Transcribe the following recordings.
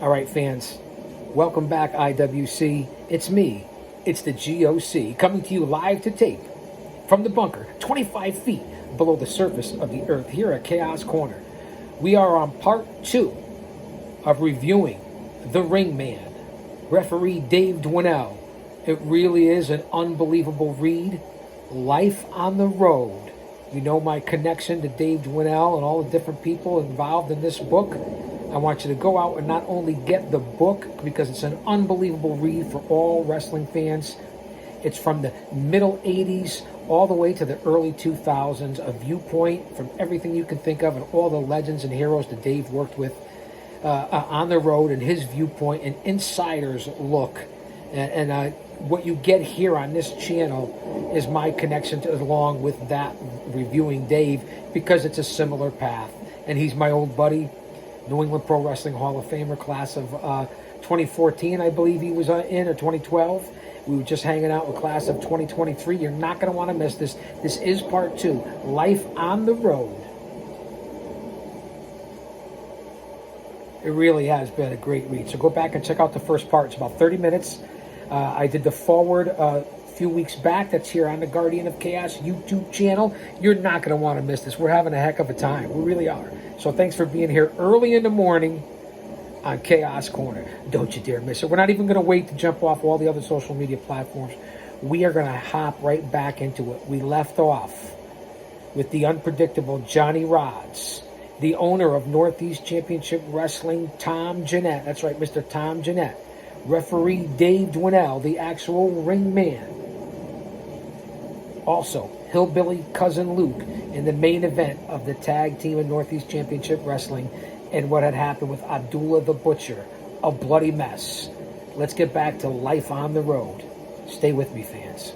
All right, fans, welcome back, IWC. It's me. It's the G.O.C. coming to you live to tape from the bunker, 25 feet below the surface of the earth here at Chaos Corner. We are on part 2 of reviewing The Ringman, referee Dave Dwinnel. It really is an unbelievable read. Life on the Road. You know my connection to Dave Dwinnel and all the different people involved in this book. I want you to go out and not only get the book, because it's an unbelievable read for all wrestling fans. It's from the middle 80s all the way to the early 2000s, a viewpoint from everything you can think of and all the legends and heroes that Dave worked with on the road, and his viewpoint, an insider's look. And what you get here on this channel is my connection to, along with that, reviewing Dave, because it's a similar path. And he's my old buddy, New England Pro Wrestling Hall of Famer, class of 2014, I believe he was in, or 2012. We were just hanging out with class of 2023. You're not going to want to miss this. This is part 2, Life on the Road. It really has been a great read. So go back and check out the first part. It's about 30 minutes. I did the forward a few weeks back. That's here on the Guardian of Chaos YouTube channel. You're not going to want to miss this. We're having a heck of a time. We really are. So thanks for being here early in the morning on Chaos Corner. Don't you dare miss it. We're not even going to wait to jump off all the other social media platforms. We are going to hop right back into it. We left off with the unpredictable Johnny Rodz, the owner of Northeast Championship Wrestling, Tom Jeanette. That's right, Mr. Tom Jeanette. Referee Dave Dwinnel, the actual ring man. Also, Hillbilly Cousin Luke in the main event of the tag team in Northeast Championship Wrestling, and what had happened with Abdullah the Butcher. A bloody mess. Let's get back to Life on the Road. Stay with me, fans.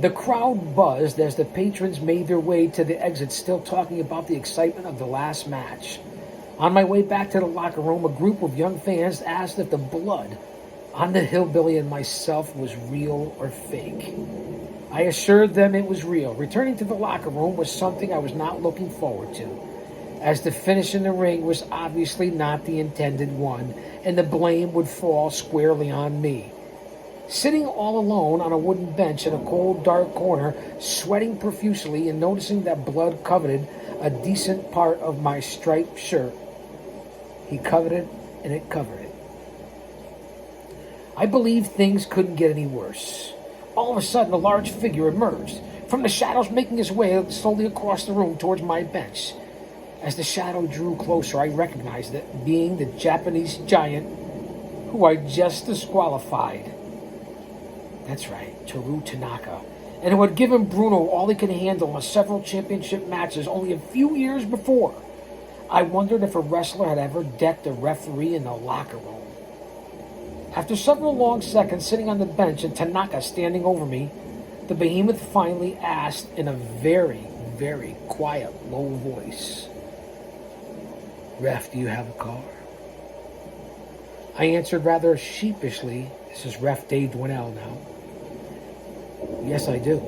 The crowd buzzed as the patrons made their way to the exit, still talking about the excitement of the last match. On my way back to the locker room, a group of young fans asked if the blood on the hillbilly and myself was real or fake. I assured them it was real. Returning to the locker room was something I was not looking forward to, as the finish in the ring was obviously not the intended one, and the blame would fall squarely on me. Sitting all alone on a wooden bench in a cold, dark corner, sweating profusely and noticing that blood covered a decent part of my striped shirt. He covered it, and it covered it. I believed things couldn't get any worse. All of a sudden, a large figure emerged from the shadows, making his way slowly across the room towards my bench. As the shadow drew closer, I recognized it being the Japanese giant who I just disqualified. That's right, Toru Tanaka, and who had given Bruno all he could handle in several championship matches only a few years before. I wondered if a wrestler had ever decked a referee in the locker room. After several long seconds sitting on the bench and Tanaka standing over me, the behemoth finally asked in a very, very quiet, low voice, "Ref, do you have a car?" I answered rather sheepishly, "This is Ref Dave Dwinnel now." "Yes, I do."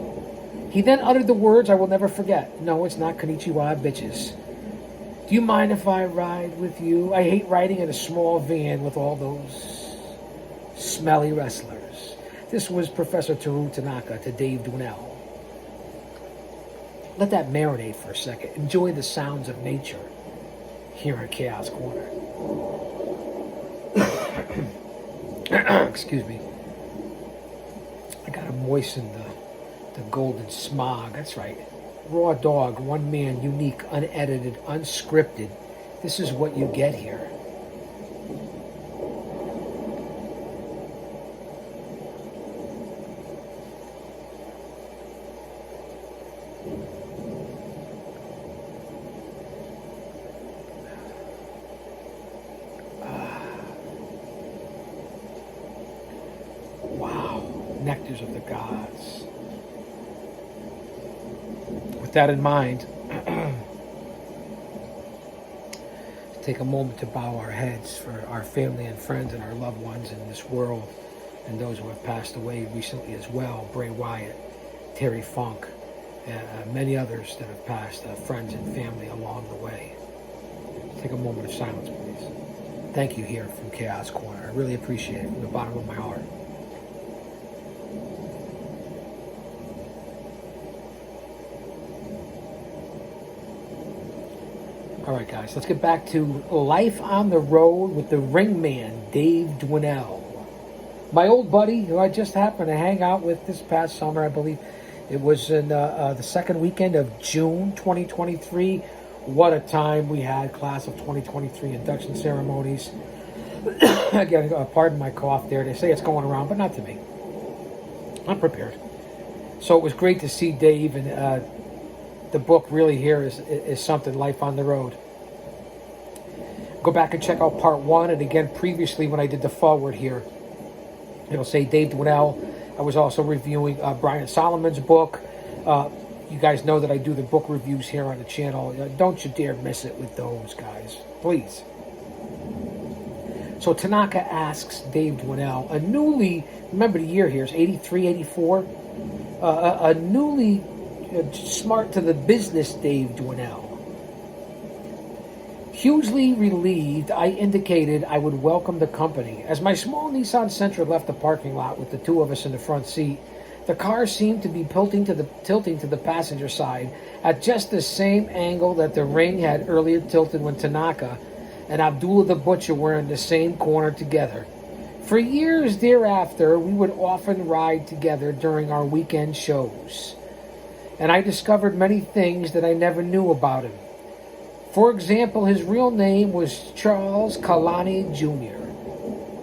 He then uttered the words I will never forget. "No, it's not Konnichiwa, bitches. Do you mind if I ride with you? I hate riding in a small van with all those smelly wrestlers." This was Professor Toru Tanaka to Dave Dwinnel. Let that marinate for a second. Enjoy the sounds of nature here at Chaos Corner. Excuse me. I gotta moisten the golden smog. That's right. Raw dog, one man, unique, unedited, unscripted. This is what you get here. Wow. Nectars of the gods. With that in mind, take a moment to bow our heads for our family and friends and our loved ones in this world, and those who have passed away recently as well. Bray Wyatt, Terry Funk, many others that have passed, friends and family along the way. Take a moment of silence, please. Thank you here from Chaos Corner. I really appreciate it from the bottom of my heart. All right, guys, let's get back to life on the road with the Ringman, Dave Dwinnel. My old buddy, who I just happened to hang out with this past summer, I believe it was in the second weekend of June 2023. What a time we had, class of 2023 induction ceremonies. Again, pardon my cough there. They say it's going around, but not to me. I'm prepared. So it was great to see Dave, and the book really here is something, Life on the Road. Go back and check out part 1, and again, previously when I did the forward here, it'll say Dave Dwinnel. I was also reviewing Brian Solomon's book. You guys know that I do the book reviews here on the channel. Don't you dare miss it with those, guys. Please. So Tanaka asks Dave Dwinnel, a newly, remember the year here is 83, 84, a newly smart to the business Dave Dwinnel. Hugely relieved, I indicated I would welcome the company. As my small Nissan Sentra left the parking lot with the two of us in the front seat, the car seemed to be tilting to the passenger side at just the same angle that the Ring had earlier tilted when Tanaka and Abdullah the Butcher were in the same corner together. For years thereafter, we would often ride together during our weekend shows, and I discovered many things that I never knew about him. For example, his real name was Charles Kalani Jr.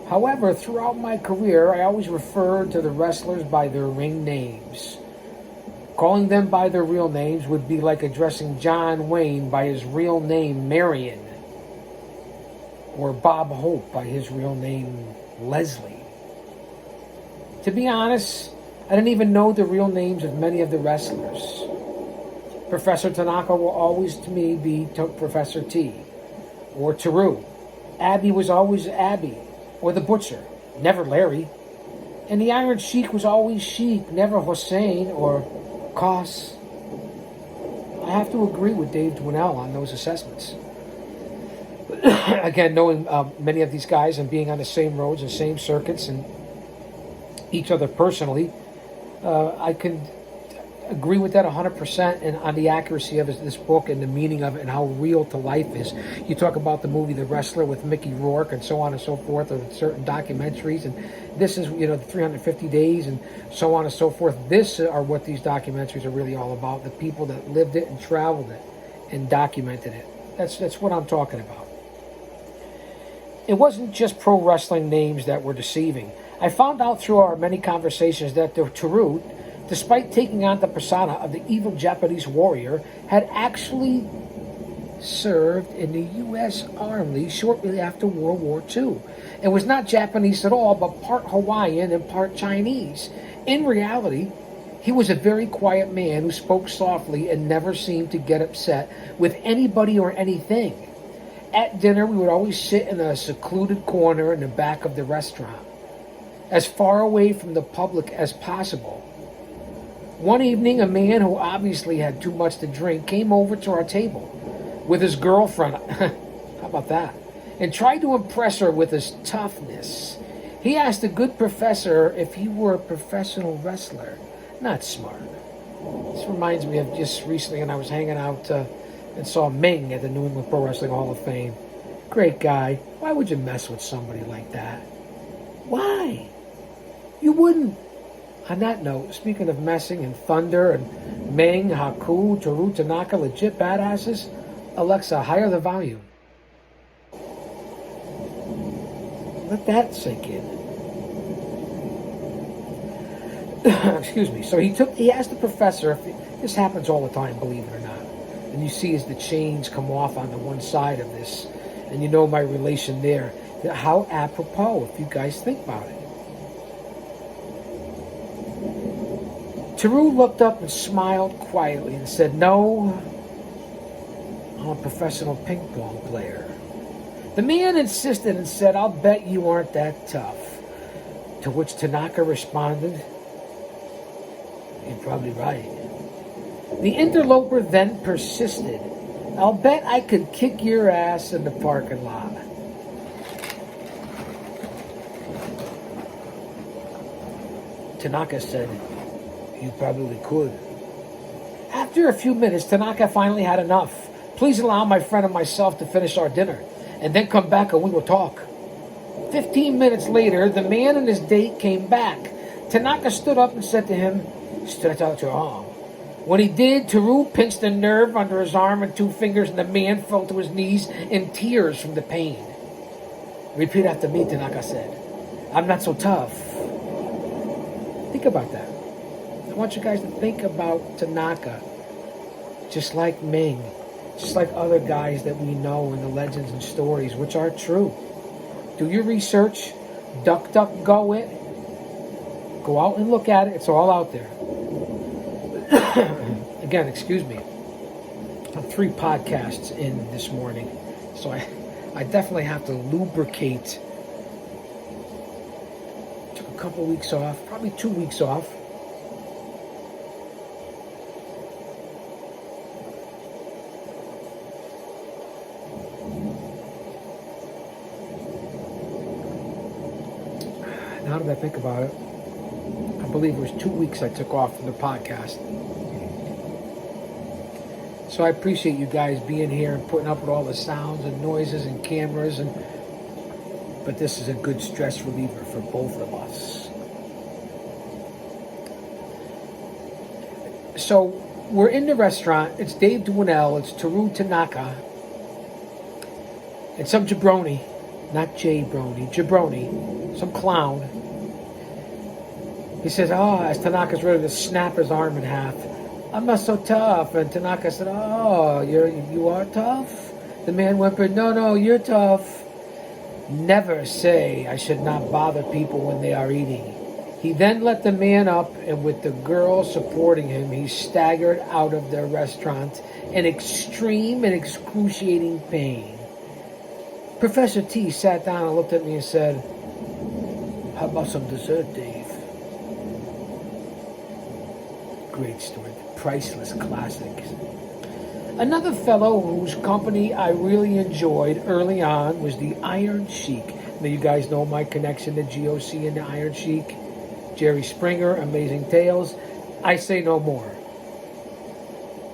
However, throughout my career, I always referred to the wrestlers by their ring names. Calling them by their real names would be like addressing John Wayne by his real name, Marion, or Bob Hope by his real name, Leslie. To be honest, I didn't even know the real names of many of the wrestlers. Professor Tanaka will always, to me, be Professor T, or Teru. Abby was always Abby, or the Butcher, never Larry. And the Iron Sheik was always Sheik, never Hossein or Koss. I have to agree with Dave Dwinnel on those assessments. Again, knowing many of these guys and being on the same roads and same circuits and each other personally, I can agree with that 100% and on the accuracy of this book and the meaning of it and how real to life is. You talk about the movie The Wrestler with Mickey Rourke and so on and so forth, or certain documentaries, and this is, the 350 days and so on and so forth. This are what these documentaries are really all about, the people that lived it and traveled it and documented it. That's what I'm talking about. It wasn't just pro wrestling names that were deceiving. I found out through our many conversations that the Teru, despite taking on the persona of the evil Japanese warrior, had actually served in the U.S. Army shortly after World War II, and was not Japanese at all, but part Hawaiian and part Chinese. In reality, he was a very quiet man who spoke softly and never seemed to get upset with anybody or anything. At dinner, we would always sit in a secluded corner in the back of the restaurant, as far away from the public as possible. One evening, a man who obviously had too much to drink came over to our table with his girlfriend. How about that? And tried to impress her with his toughness. He asked a good professor if he were a professional wrestler. Not smart. This reminds me of just recently when I was hanging out and saw Ming at the New England Pro Wrestling Hall of Fame. Great guy. Why would you mess with somebody like that? Why? You wouldn't. On that note, speaking of messing and thunder and Meng, Haku, Teru, Tanaka, legit badasses, Alexa, higher the volume. Let that sink in. Excuse me. So he asked the professor if this happens all the time, believe it or not. And you see as the chains come off on the one side of this, and you know my relation there. How apropos, if you guys think about it. Teru looked up and smiled quietly and said, "No, I'm a professional ping pong player." The man insisted and said, "I'll bet you aren't that tough." To which Tanaka responded, "You're probably right." The interloper then persisted, "I'll bet I could kick your ass in the parking lot." Tanaka said, "You probably could." After a few minutes, Tanaka finally had enough. "Please allow my friend and myself to finish our dinner, and then come back and we will talk." 15 minutes later, the man and his date came back. Tanaka stood up and said to him, "Stretch out your arm." When he did, Teru pinched a nerve under his arm and 2 fingers, and the man fell to his knees in tears from the pain. "Repeat after me," Tanaka said. "I'm not so tough." Think about that. I want you guys to think about Tanaka, just like Ming, just like other guys that we know in the legends and stories, which are true. Do your research, duck, go it. Go out and look at it. It's all out there. Again, excuse me. I'm 3 podcasts in this morning, so I definitely have to lubricate. Took a couple weeks off, probably 2 weeks off. Now that I think about it, I believe it was 2 weeks I took off from the podcast. So I appreciate you guys being here and putting up with all the sounds and noises and cameras, but this is a good stress reliever for both of us. So we're in the restaurant. It's Dave Dwinnel. It's Teru Tanaka. And some jabroni, not J-brony, jabroni, some clown. He says, as Tanaka's ready to snap his arm in half, "I'm not so tough." And Tanaka said, "Oh, you are tough?" The man whimpered, No, you're tough." Never say I should not bother people when they are eating. He then let the man up, and with the girl supporting him, he staggered out of the restaurant in extreme and excruciating pain. Professor T sat down and looked at me and said, "How about some dessert, Dave?" Great story. Priceless classic. Another fellow whose company I really enjoyed early on was the Iron Sheik. Now you guys know my connection to G.O.C. and the Iron Sheik. Jerry Springer, Amazing Tales. I say no more.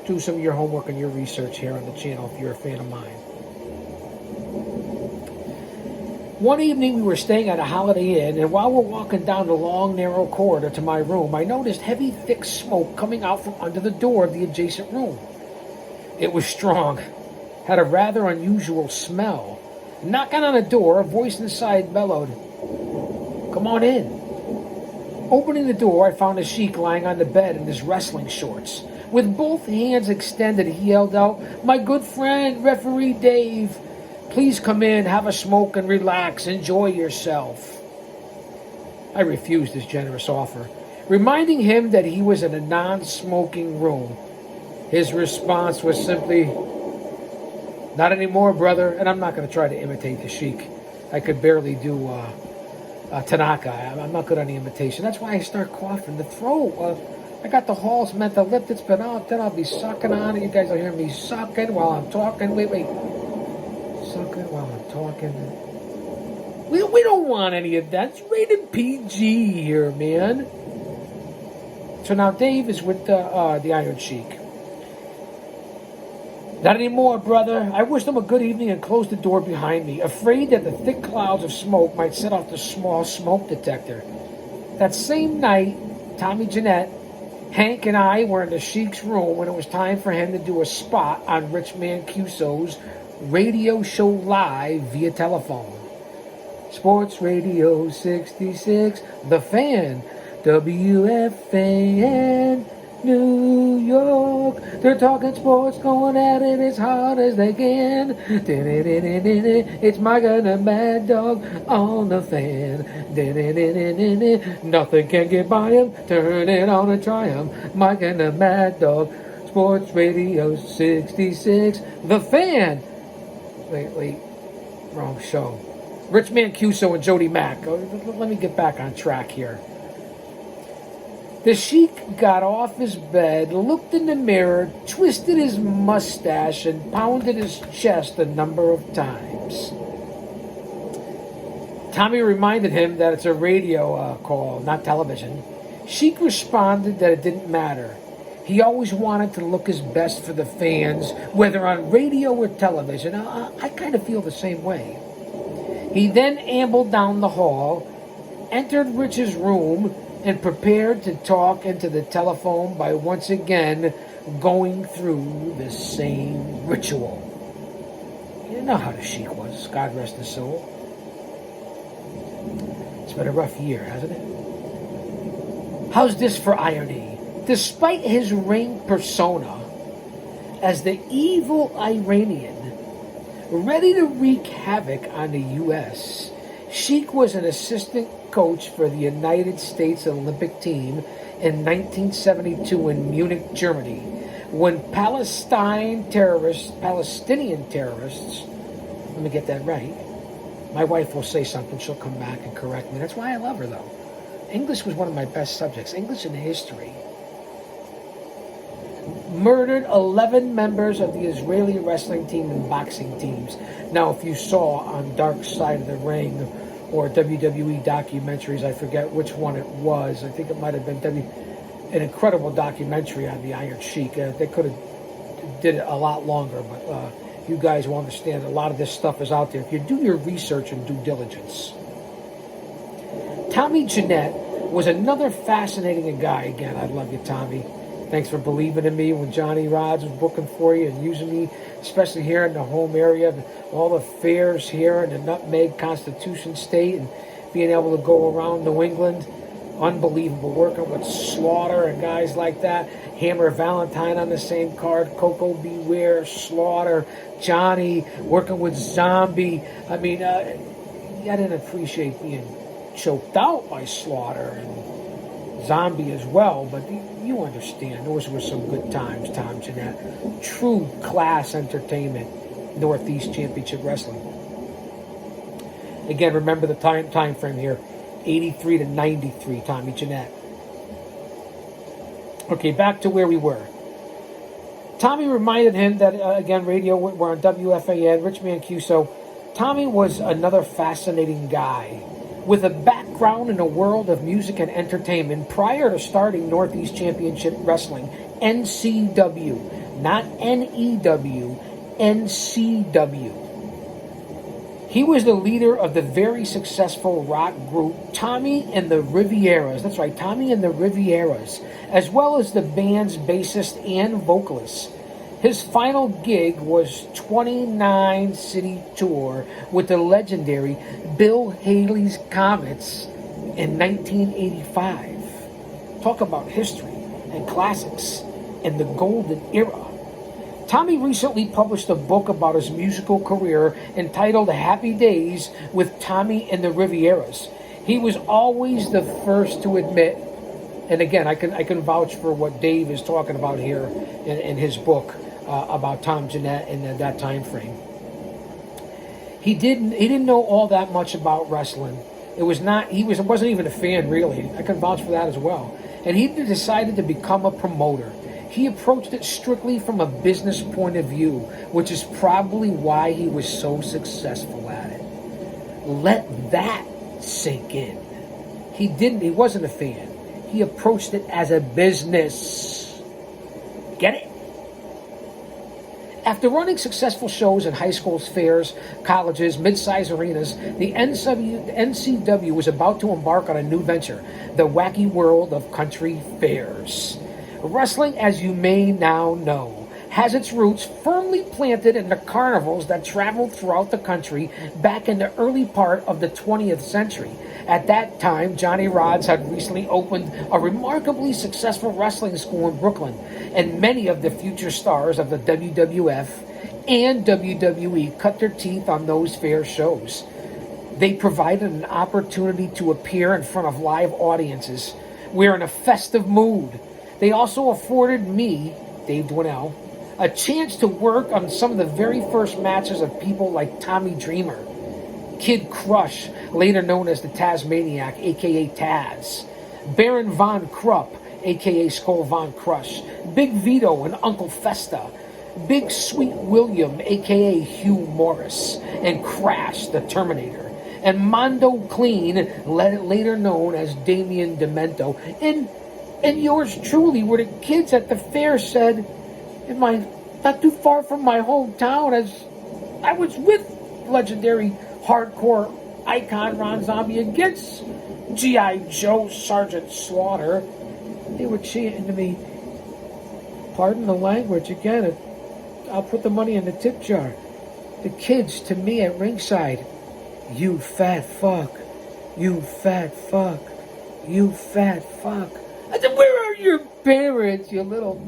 Do some of your homework and your research here on the channel if you're a fan of mine. One evening we were staying at a Holiday Inn, and while we're walking down the long, narrow corridor to my room, I noticed heavy, thick smoke coming out from under the door of the adjacent room. It was strong, had a rather unusual smell. Knocking on the door, a voice inside bellowed, "Come on in." Opening the door, I found a sheik lying on the bed in his wrestling shorts. With both hands extended, he yelled out, "My good friend, Referee Dave, please come in, have a smoke, and relax. Enjoy yourself." I refused his generous offer, reminding him that he was in a non-smoking room. His response was simply, "Not anymore, brother," and I'm not going to try to imitate the sheik. I could barely do Tanaka. I'm not good on the imitation. That's why I start coughing. The throat. I got the halls mental lip that's been out. Then I'll be sucking on it. You guys will hear me sucking while I'm talking. Wait. Sucking while I'm talking. We don't want any of that. It's rated PG here, man. So now Dave is with the Iron Sheik. "Not anymore, brother." I wished him a good evening and closed the door behind me, afraid that the thick clouds of smoke might set off the small smoke detector. That same night, Tommy Jeanette, Hank, and I were in the Sheik's room when it was time for him to do a spot on Ringman Q.C.'s radio show live via telephone. Sports Radio 66, The Fan, WFAN, New York. They're talking sports, going at it as hard as they can. It's Mike and the Mad Dog on The Fan. Nothing can get by him. Turn it on and try him. Mike and the Mad Dog. Sports Radio 66, The Fan. Wait, wrong show. Ringman Q.C. and Jody Mack. Let me get back on track here. The Sheik got off his bed, looked in the mirror, twisted his mustache, and pounded his chest a number of times. Tommy reminded him that it's a radio call, not television. Sheik responded that it didn't matter. He always wanted to look his best for the fans, whether on radio or television. I kind of feel the same way. He then ambled down the hall, entered Rich's room, and prepared to talk into the telephone by once again going through the same ritual. You know how the Sheik was, God rest his soul. It's been a rough year, hasn't it? How's this for irony? Despite his ring persona as the evil Iranian, ready to wreak havoc on the U.S., Sheik was an assistant coach for the United States Olympic team in 1972 in Munich, Germany, when Palestinian terrorists, let me get that right. My wife will say something, she'll come back and correct me. That's why I love her, though. English was one of my best subjects, English and history. Murdered 11 members of the Israeli wrestling team and boxing teams. Now, if you saw on Dark Side of the Ring or WWE documentaries, I forget which one it was. I think it might have been an incredible documentary on the Iron Sheik. They could have did it a lot longer, but you guys will understand a lot of this stuff is out there if you do your research and due diligence. Tommy Jeanette was another fascinating guy. Again, I love you, Tommy. Thanks for believing in me when Johnny Rods was booking for you and using me, especially here in the home area, all the fairs here in the Nutmeg Constitution State, and being able to go around New England. Unbelievable, working with Slaughter and guys like that. Hammer Valentine on the same card, Coco Beware, Slaughter, Johnny, working with Zombie. I mean, I didn't appreciate being choked out by Slaughter and Zombie as well, but you understand, those were some good times, Tom Jeanette. True class entertainment, Northeast Championship Wrestling. Again, remember the time frame here, 83 to 93, Tommy Jeanette. Okay, back to where we were. Tommy reminded him that, again, radio, we're on WFAN, Richman Q. Tommy was another fascinating guy with a background in the world of music and entertainment prior to starting Northeast Championship Wrestling, NCW, not NEW, NCW. He was the leader of the very successful rock group Tommy and the Rivieras. That's right, Tommy and the Rivieras, as well as the band's bassist and vocalist. His final gig was 29-city tour with the legendary Bill Haley's Comets in 1985. Talk about history and classics and the golden era. Tommy recently published a book about his musical career entitled Happy Days with Tommy and the Rivieras. He was always the first to admit, and again, I can vouch for what Dave is talking about here in his book about Tom Jeanette in that time frame. He didn't know all that much about wrestling. He wasn't even a fan, really. I can vouch for that as well. And he decided to become a promoter. He approached it strictly from a business point of view, which is probably why he was so successful at it. Let that sink in. He wasn't a fan. He approached it as a business. Get it? After running successful shows in high schools, fairs, colleges, mid-sized arenas, the NCW was about to embark on a new venture, the wacky world of country fairs. Wrestling, as you may now know, has its roots firmly planted in the carnivals that traveled throughout the country back in the early part of the 20th century. At that time, Johnny Rods had recently opened a remarkably successful wrestling school in Brooklyn, and many of the future stars of the WWF and WWE cut their teeth on those fair shows. They provided an opportunity to appear in front of live audiences. We're in a festive mood. They also afforded me, Dave Dwinnel, a chance to work on some of the very first matches of people like Tommy Dreamer, Kid Crush, later known as the Tasmaniac, a.k.a. Taz, Baron Von Krupp, a.k.a. Skull Von Crush, Big Vito and Uncle Festa, Big Sweet William, a.k.a. Hugh Morris, and Crash the Terminator. and Mondo Clean, later known as Damien Demento, and yours truly, where the kids at the fair said, in my not too far from my hometown, as I was with legendary hardcore icon Ron Zombie against G.I. Joe Sergeant Slaughter. They were chanting to me, pardon the language again, I'll put the money in the tip jar. The kids to me at ringside, you fat fuck, you fat fuck, you fat fuck. I said, where are your parents, you little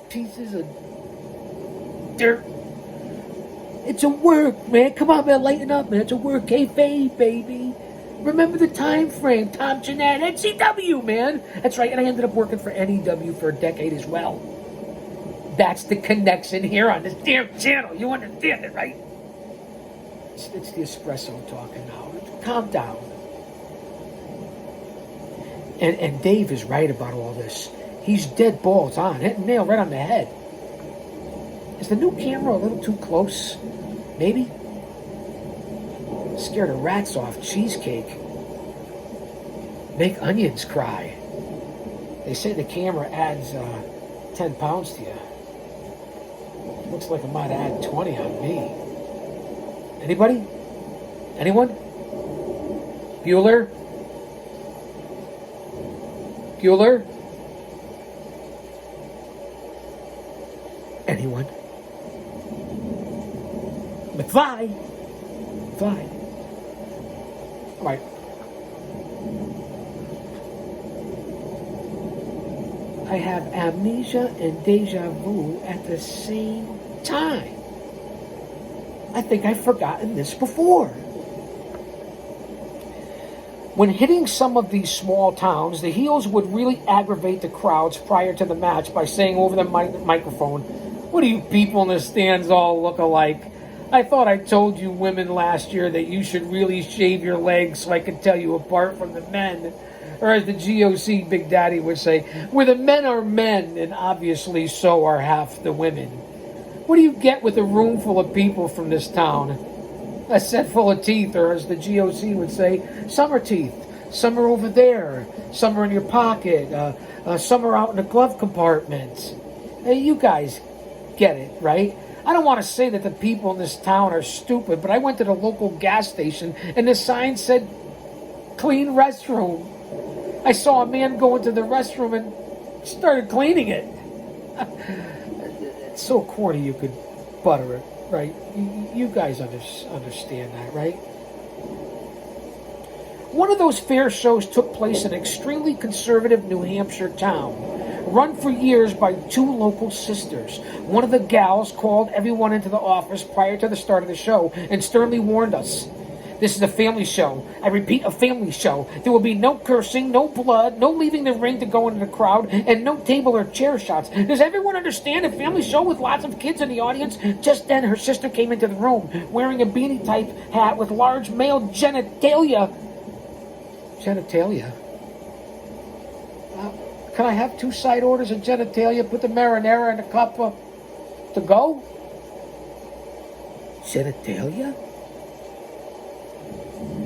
pieces of dirt? It's a work, man. Come on, man, lighten up, man. It's a work. Kayfabe, baby. Remember the time frame. Tom Jeanette, NCW, man. That's right, and I ended up working for NEW for a decade as well. That's the connection here on this damn channel. You understand it, right? It's the espresso talking now. Calm down. And Dave is right about all this. He's dead balls on, hitting nail right on the head. Is the new camera a little too close? Maybe? Scare the rats off. Cheesecake. Make onions cry. They say the camera adds 10 pounds to you. Looks like it might add 20 on me. Anybody? Anyone? Bueller? Bueller? Anyone? McFly? Fly. All right. I have amnesia and deja vu at the same time. I think I've forgotten this before. When hitting some of these small towns, the heels would really aggravate the crowds prior to the match by saying over the microphone, "What do you people in the stands all look alike? I thought I told you women last year that you should really shave your legs so I could tell you apart from the men." Or as the G.O.C. Big Daddy would say, where the men are men, and obviously so are half the women. What do you get with a room full of people from this town? A set full of teeth, or as the G.O.C. would say, some are teeth. Some are over there. Some are in your pocket. Some are out in the glove compartment. Hey, you guys get it, right? I don't want to say that the people in this town are stupid, but I went to the local gas station and the sign said, clean restroom. I saw a man go into the restroom and started cleaning it. It's so corny you could butter it, right? You guys understand that, right? One of those fair shows took place in an extremely conservative New Hampshire town, run for years by two local sisters. One of the gals called everyone into the office prior to the start of the show and sternly warned us, "This is a family show. I repeat, a family show. There will be no cursing, no blood, no leaving the ring to go into the crowd, and no table or chair shots. Does everyone understand a family show with lots of kids in the audience?" Just then, her sister came into the room, wearing a beanie-type hat with large male genitalia. Genitalia? Can I have 2 side orders of genitalia? Put the marinara in the cup to go? Genitalia?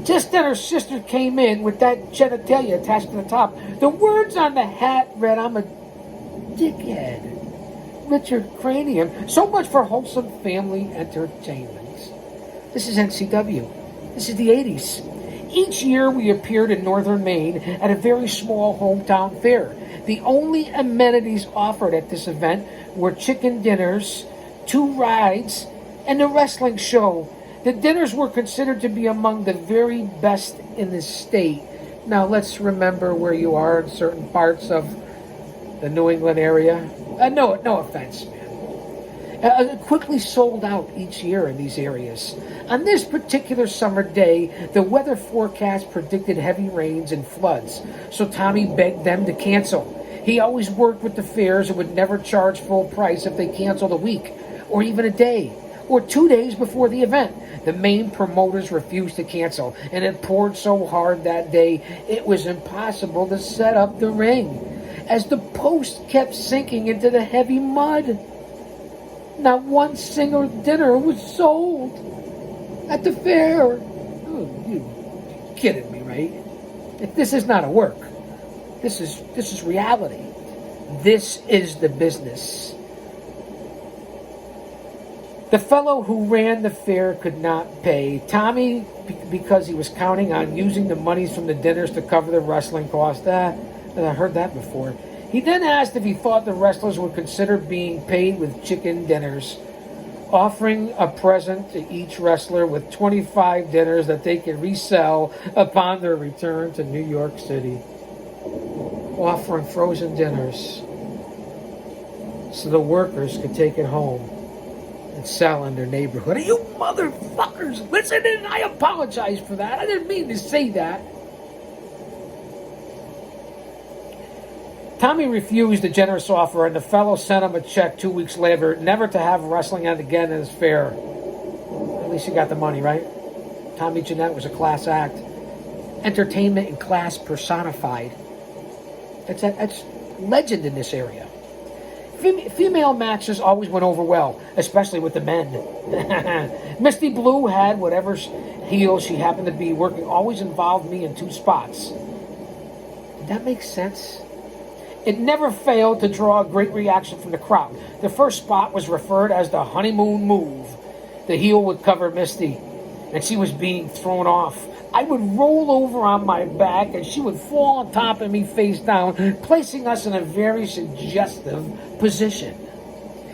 Just then her sister came in with that genitalia attached to the top. The words on the hat read, "I'm a dickhead." Richard Cranium. So much for wholesome family entertainment. This is NCW. This is the 80s. Each year we appeared in northern Maine at a very small hometown fair. The only amenities offered at this event were chicken dinners, 2 rides, and a wrestling show. The dinners were considered to be among the very best in the state. Now let's remember where you are in certain parts of the New England area. No offense, man. Quickly sold out each year in these areas. On this particular summer day, the weather forecast predicted heavy rains and floods, so Tommy begged them to cancel. He always worked with the fairs and would never charge full price if they canceled a week, or even a day, or 2 days before the event. The main promoters refused to cancel, and it poured so hard that day it was impossible to set up the ring, as the post kept sinking into the heavy mud. Not one single dinner was sold at the fair. You kidding me, right? This is not a work. This is reality. This is the business. The fellow who ran the fair could not pay Tommy because he was counting on using the monies from the dinners to cover the wrestling costs. I heard that before. He then asked if he thought the wrestlers would consider being paid with chicken dinners, offering a present to each wrestler with 25 dinners that they could resell upon their return to New York City. Offering frozen dinners so the workers could take it home and sell in their neighborhood. You motherfuckers, listen, and I apologize for that. I didn't mean to say that. Tommy refused the generous offer, and the fellow sent him a check 2 weeks later, never to have wrestling on again in his fair. At least he got the money, right? Tommy Jeanette was a class act. Entertainment and class personified. That's legend in this area. Female matches always went over well, especially with the men. Misty Blue had whatever heel she happened to be working always involved me in 2 spots. That makes sense. It never failed to draw a great reaction from the crowd. The first spot was referred as the honeymoon move. The heel would cover Misty, and she was being thrown off. I would roll over on my back, and she would fall on top of me face down, placing us in a very suggestive position.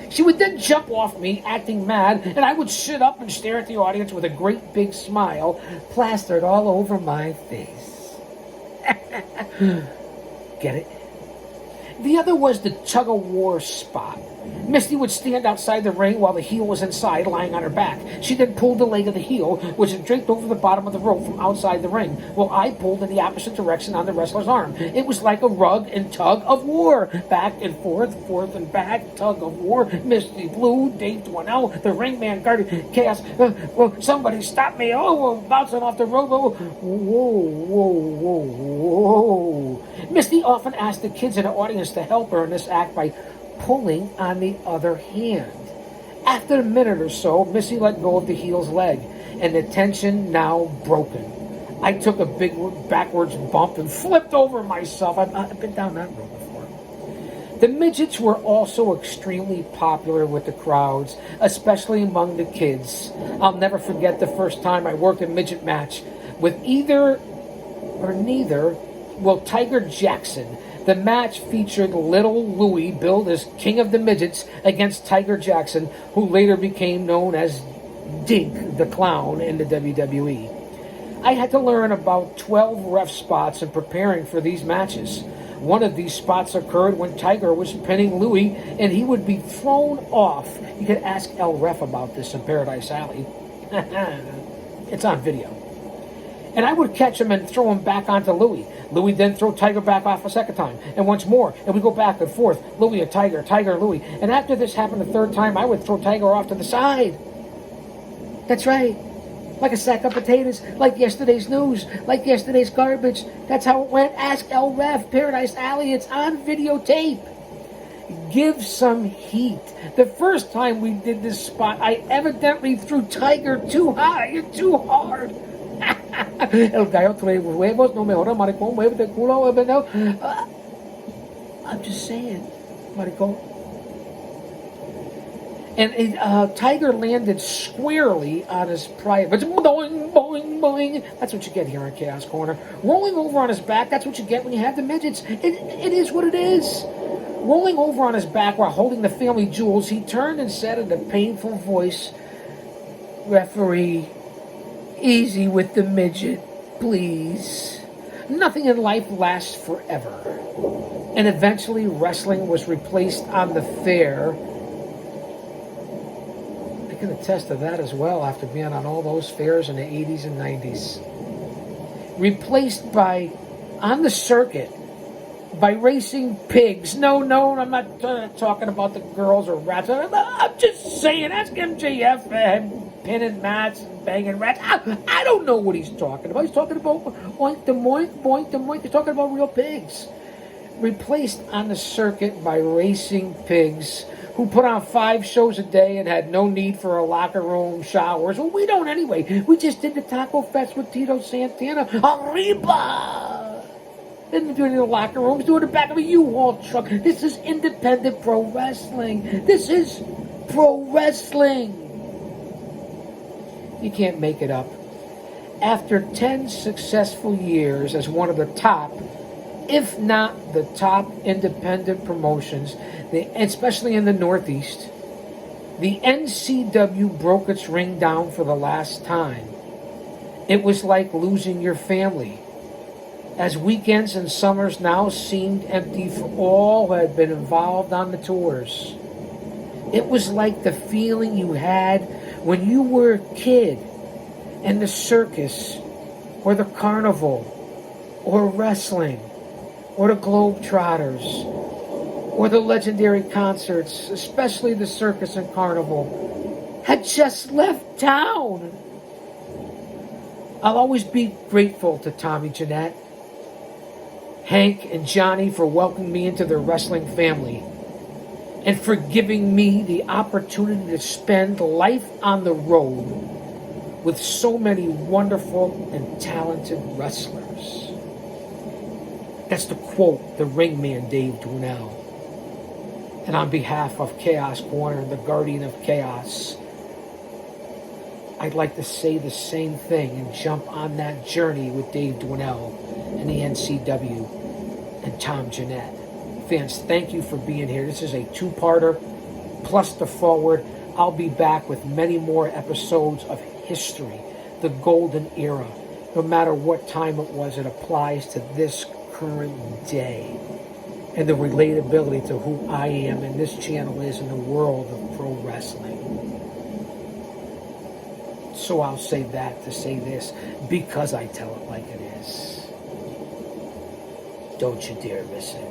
She would then jump off me, acting mad, and I would sit up and stare at the audience with a great big smile plastered all over my face. Get it? The other was the tug-of-war spot. Misty would stand outside the ring while the heel was inside, lying on her back. She then pulled the leg of the heel, which had draped over the bottom of the rope from outside the ring, while I pulled in the opposite direction on the wrestler's arm. It was like a rug and tug of war. Back and forth, forth and back, tug of war. Misty Blue, Dave Dwinnel, the ringman guarded chaos. Somebody stop me. Bouncing off the rope. Whoa. Misty often asked the kids in the audience to help her in this act by pulling on the other hand. After a minute or so, Missy let go of the heel's leg, and the tension now broken. I took a big backwards bump and flipped over myself. I've been down that road before. The midgets were also extremely popular with the crowds, especially among the kids. I'll never forget the first time I worked a midget match with either or neither, Tiger Jackson. The match featured Little Louie, billed as King of the Midgets, against Tiger Jackson, who later became known as Dink the Clown in the WWE. I had to learn about 12 ref spots in preparing for these matches. One of these spots occurred when Tiger was pinning Louie, and he would be thrown off. You could ask El Ref about this in Paradise Alley. It's on video. And I would catch him and throw him back onto Louie. Louie then throw Tiger back off a second time, and once more, and we go back and forth, Louie and Tiger, Tiger and Louie. And after this happened the third time, I would throw Tiger off to the side. That's right. Like a sack of potatoes, like yesterday's news, like yesterday's garbage. That's how it went. Ask El Ref, Paradise Alley, it's on videotape. Give some heat. The first time we did this spot, I evidently threw Tiger too high and too hard. El gallo trae huevos, no mejora, maricón, muévete el culo, no. I'm just saying, maricón. And Tiger landed squarely on his pride. Boing, boing, boing. That's what you get here in Chaos Corner. Rolling over on his back, that's what you get when you have the midgets. It is what it is. Rolling over on his back while holding the family jewels, he turned and said in a painful voice, "Referee, easy with the midget, please." Nothing in life lasts forever. And eventually wrestling was replaced on the fair. I can attest to that as well after being on all those fairs in the 80s and 90s. Replaced by, on the circuit, by racing pigs. No, I'm not talking about the girls or rats. I'm just saying, ask MJF, pinning mats and banging rats. I don't know what he's talking about. He's talking about oink the moink, boink the moink. He's talking about real pigs. Replaced on the circuit by racing pigs who put on 5 shows a day and had no need for a locker room, showers. Well, we don't anyway. We just did the Taco Fest with Tito Santana. Arriba! Didn't do it in the locker rooms, do it in the back of a U-Haul truck. This is independent pro wrestling. This is pro wrestling. You can't make it up. After 10 successful years as one of the top, if not the top independent promotions, especially in the Northeast, the NCW broke its ring down for the last time. It was like losing your family, as weekends and summers now seemed empty for all who had been involved on the tours. It was like the feeling you had when you were a kid and the circus or the carnival or wrestling or the Globetrotters or the legendary concerts, especially the circus and carnival, had just left town. I'll always be grateful to Tommy Jeanette, Hank, and Johnny for welcoming me into their wrestling family and for giving me the opportunity to spend life on the road with so many wonderful and talented wrestlers. That's to quote the Ringman, Dave Dwinnel. And on behalf of Chaos Corner, the Guardian of Chaos, I'd like to say the same thing and jump on that journey with Dave Dwinnel and the NCW and Tom Jeanette. Fans, thank you for being here. This is a 2-parter plus the forward. I'll be back with many more episodes of history, the golden era. No matter what time it was, it applies to this current day and the relatability to who I am and this channel is in the world of pro wrestling. So I'll say that to say this, because I tell it like it is. Don't you dare miss it.